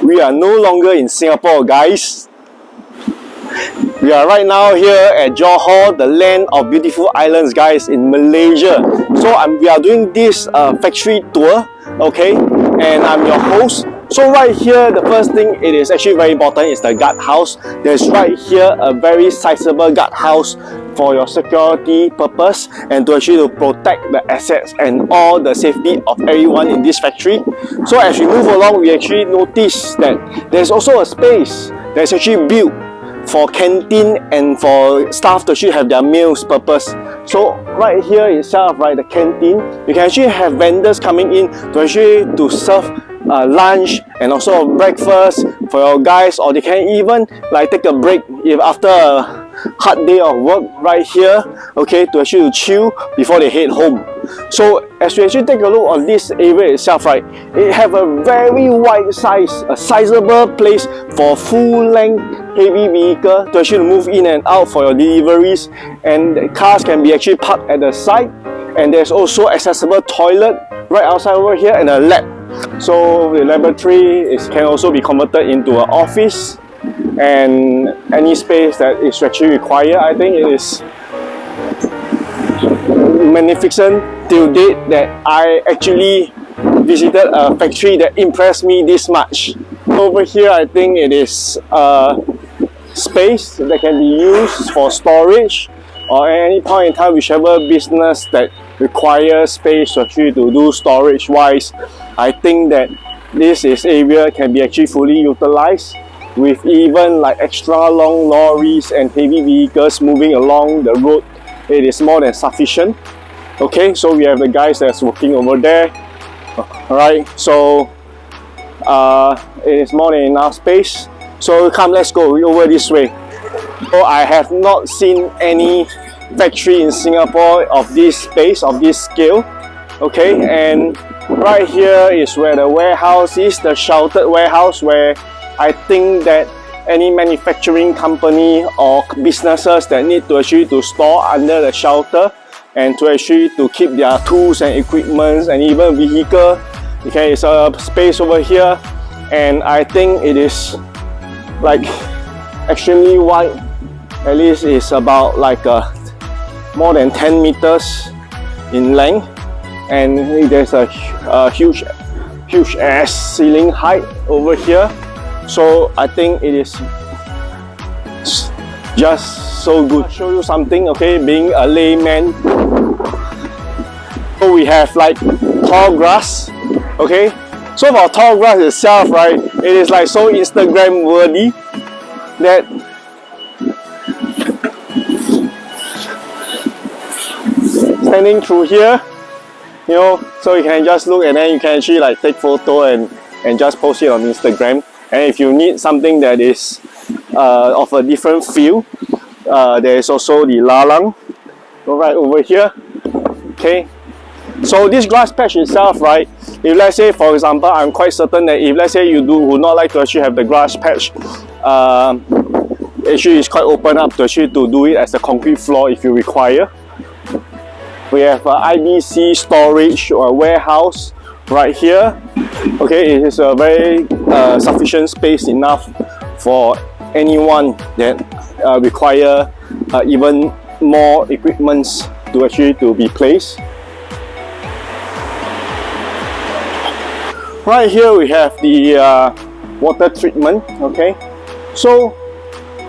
we are no longer in Singapore, guys. We are right now here at Johor, the land of beautiful islands, guys, in Malaysia. So we are doing this factory tour, okay? And I'm your host. So right here, the first thing it is actually very important is the guard house. There's right here a very sizable guard house for your security purpose and to actually protect the assets and all the safety of everyone in this factory. So as we move along, we actually notice that there's also a space that's actually built for canteen and for staff to actually have their meals purpose. So right here itself, right, the canteen, you can actually have vendors coming in to serve lunch and also breakfast for your guys, or they can even like take a break if after a hard day of work right here, okay, to actually chill before they head home. So as we actually take a look on this area itself, right, it have a very wide size, a sizable place for full-length heavy vehicle to actually move in and out for your deliveries, and the cars can be actually parked at the side, and there's also accessible toilet right outside over here and a lab. So the laboratory can also be converted into an office, and any space that is actually required. I think it is magnificent till date that I actually visited a factory that impressed me this much. Over here, I think it is a space that can be used for storage, or at any point in time, whichever business that requires space actually to do storage wise. I think that this area can be actually fully utilized with even like extra long lorries and heavy vehicles moving along the road. It is more than sufficient. Okay, so we have the guys that's working over there. Alright, so it is more than enough space. So come, let's go over this way. So I have not seen any factory in Singapore of this space, of this scale. Okay, and right here is where the warehouse is, the sheltered warehouse, where I think that any manufacturing company or businesses that need to actually to store under the shelter and to actually to keep their tools and equipment and even vehicle. Okay, it's a space over here, and I think it is like extremely wide. At least it's about like more than 10 meters in length, and there's a huge ass ceiling height over here. So I think it is just so good. I'll show you something, okay, being a layman. So we have like tall grass, okay. So for tall grass itself, right, it is like so Instagram worthy that standing through here, you know, so you can just look and then you can actually like take photo and just post it on Instagram. And if you need something that is of a different feel, there is also the lalang right over here. Okay, so this grass patch itself, right, if let's say for example, I'm quite certain that if let's say you would not like to actually have the grass patch, actually it's quite open up to actually to do it as a concrete floor if you require. We have IBC storage or warehouse right here. Okay, it is a very sufficient space enough for anyone that require even more equipments to actually to be placed. Right here we have the water treatment. Okay, so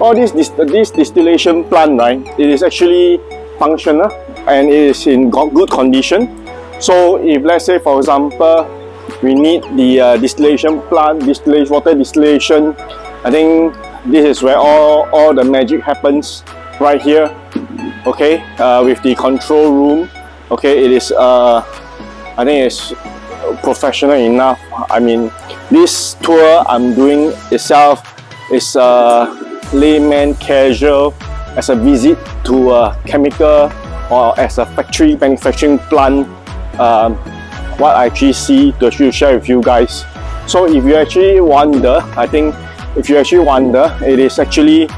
all this distillation plant, right, it is actually functional and it is in good condition. So if let's say for example we need the distillation plant, water distillation, I think this is where all the magic happens right here. Okay, with the control room. Okay, it is I think it's professional enough. I mean, this tour I'm doing itself is layman casual, as a visit to a chemical or as a factory manufacturing plant, what I actually see to actually share with you guys. So if you actually wonder, I think if you actually wonder, it is actually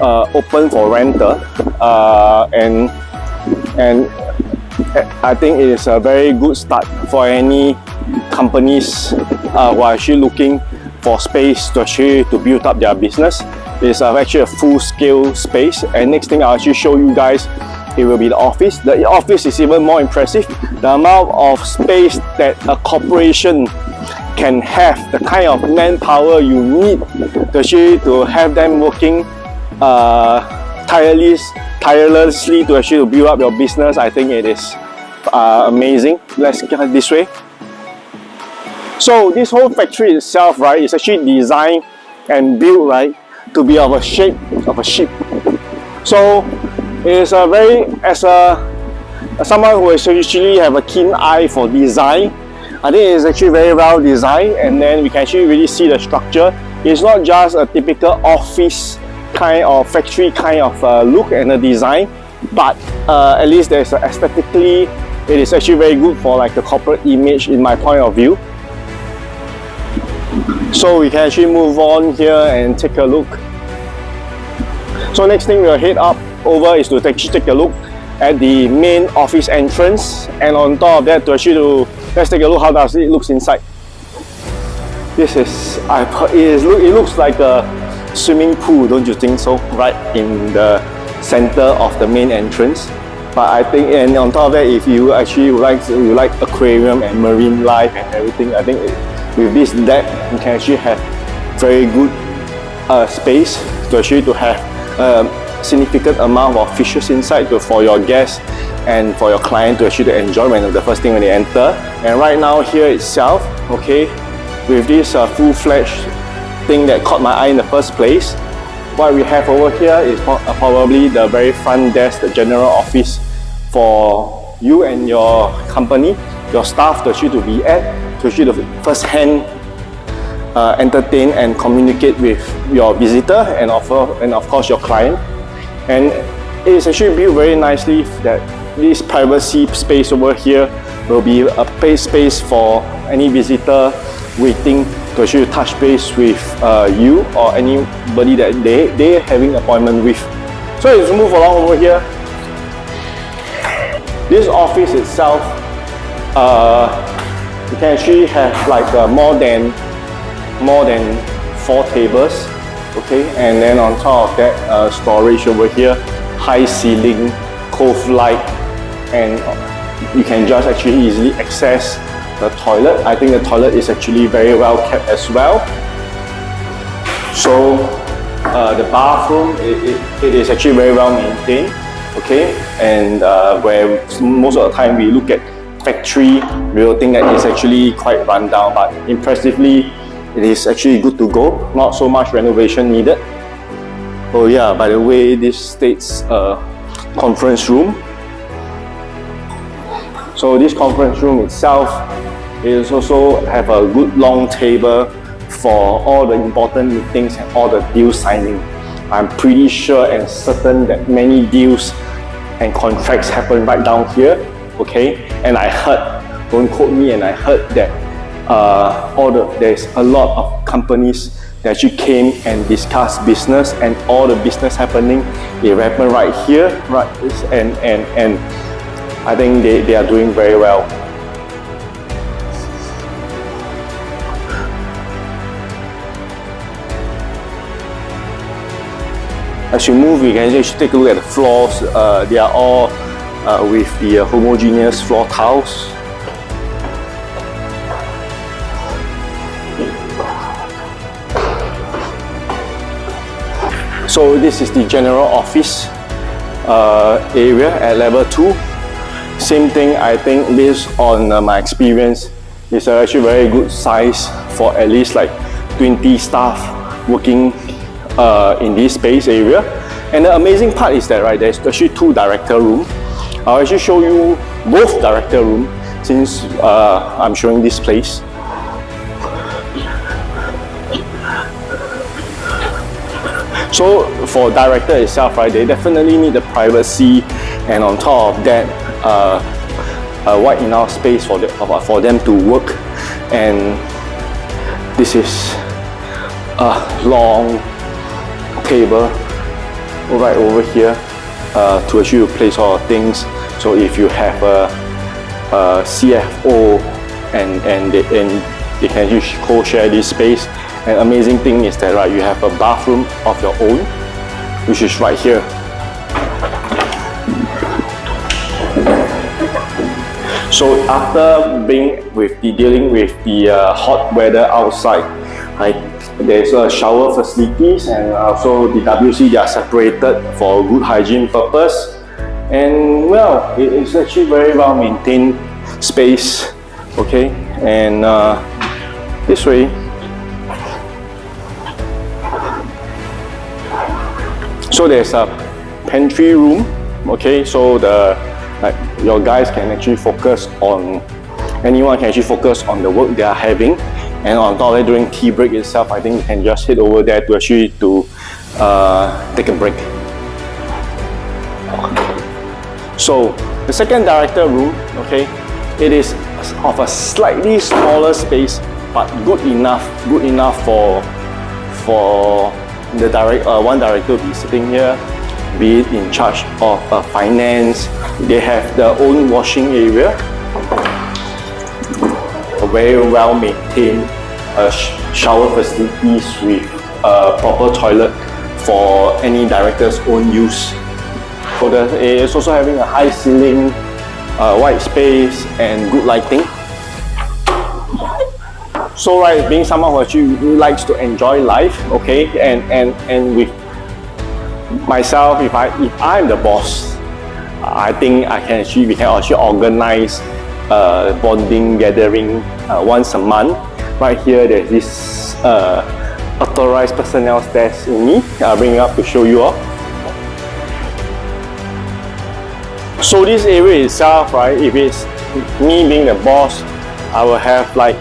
open for rental, and I think it is a very good start for any companies who are actually looking for space to actually to build up their business. It's actually a full-scale space. And next thing I'll actually show you guys, it will be the office. The office is even more impressive. The amount of space that a corporation can have, the kind of manpower you need to actually to have them working tirelessly to actually build up your business. I think it is amazing. Let's get it this way. So this whole factory itself, right, is actually designed and built, right, to be of a shape of a ship. So it is a very, as someone who actually have a keen eye for design, I think it is actually very well designed, and then we can actually really see the structure. It's not just a typical office kind of factory kind of look and a design, but at least there's aesthetically, it is actually very good for like the corporate image in my point of view. So we can actually move on here and take a look. So next thing we'll head up over is to actually take a look at the main office entrance, and on top of that let's take a look how does it looks inside. This is, it looks like a swimming pool, don't you think so? Right in the center of the main entrance. But I think, and on top of that, if you actually like aquarium and marine life and everything, I think with this deck you can actually have very good space to actually to have significant amount of fishes inside for your guests and for your client to actually enjoy when the first thing when they enter. And right now here itself, okay, with this full-fledged thing that caught my eye in the first place, what we have over here is probably the very front desk, the general office for you and your company, your staff to actually to be at, to actually to first-hand entertain and communicate with your visitor and of course your client. And it is actually built very nicely that this privacy space over here will be a space for any visitor waiting to actually touch base with you or anybody that they're having an appointment with. So let's move along over here. This office itself, you can actually have like more than 4 tables, okay, and then on top of that, storage over here, high ceiling, cove light, and you can just actually easily access the toilet. I think the toilet is actually very well kept as well. So the bathroom, it is actually very well maintained, okay, and where most of the time we look at factory, we will think that it's actually quite run down, but impressively it is actually good to go, not so much renovation needed. Oh yeah, by the way, this states conference room. So this conference room itself is also have a good long table for all the important meetings and all the deal signing. I'm pretty sure and certain that many deals and contracts happen right down here, okay? And I heard, don't quote me, and I heard that there's a lot of companies that actually came and discussed business, and all the business happening, it happened right here, right? And I think they are doing very well. As you move, you can actually take a look at the floors. They are all with the homogeneous floor tiles. So this is the general office area at level 2. Same thing, I think, based on my experience, it's actually very good size for at least like 20 staff working in this space area. And the amazing part is that, right, there's actually 2 director rooms. I'll actually show you both director rooms since I'm showing this place. So for director itself, right, they definitely need the privacy, and on top of that, wide enough space for them to work. And this is a long table right over here to actually place all things. So if you have a CFO and they can actually co-share this space, And amazing thing is that right, you have a bathroom of your own, which is right here. So after dealing with the hot weather outside, there's shower facilities, and also the WC, they are separated for good hygiene purpose. And well, it's actually very well maintained space. Okay, and this way. So there's a pantry room. Okay, so your guys can actually focus on, anyone can actually focus on the work they are having. And on top of it, during tea break itself, I think you can just head over there to actually take a break. So the second director room, okay, it is of a slightly smaller space, but good enough for the one director to be sitting here, be it in charge of finance. They have their own washing area, a very well maintained shower facilities with a proper toilet for any director's own use. So it's also having a high ceiling, white space, and good lighting. So right, being someone who actually likes to enjoy life, okay, and with myself, if I'm the boss, I think we can actually organize bonding gathering once a month. Right here, there's this authorized personnel desk in me. I'll bring it up to show you all. So this area itself, right, if it's me being the boss, I will have like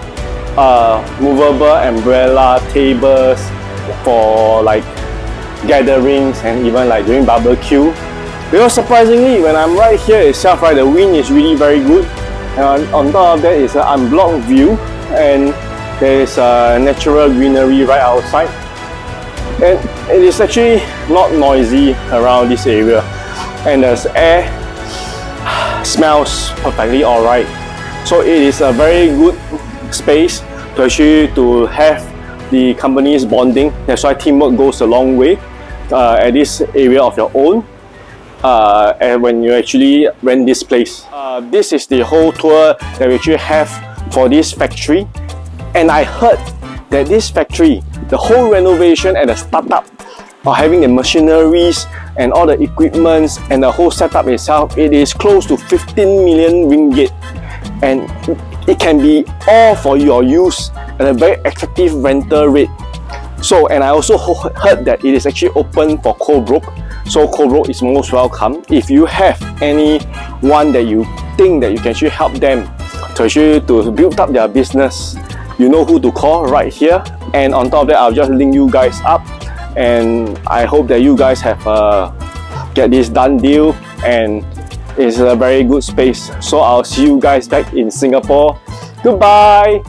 movable umbrella tables for like gatherings and even like doing barbecue. Because surprisingly, when I'm right here itself, right, the wind is really very good. And on top of that is an unblocked view, and there is natural greenery right outside. And it is actually not noisy around this area. And there's air, smells perfectly alright. So it is a very good space to have the company's bonding. That's why teamwork goes a long way at this area of your own. And when you actually rent this place. This is the whole tour that we actually have for this factory. And I heard that this factory, the whole renovation and the startup of having the machineries and all the equipments and the whole setup itself, it is close to 15 million ringgit. And it can be all for your use at a very attractive rental rate. So, and I also heard that it is actually open for co-broke. So co-broke is most welcome. If you have anyone that you think that you can actually help them to build up their business, you know who to call right here. And on top of that, I'll just link you guys up. And I hope that you guys have get this done deal, and it's a very good space. So I'll see you guys back in Singapore. Goodbye.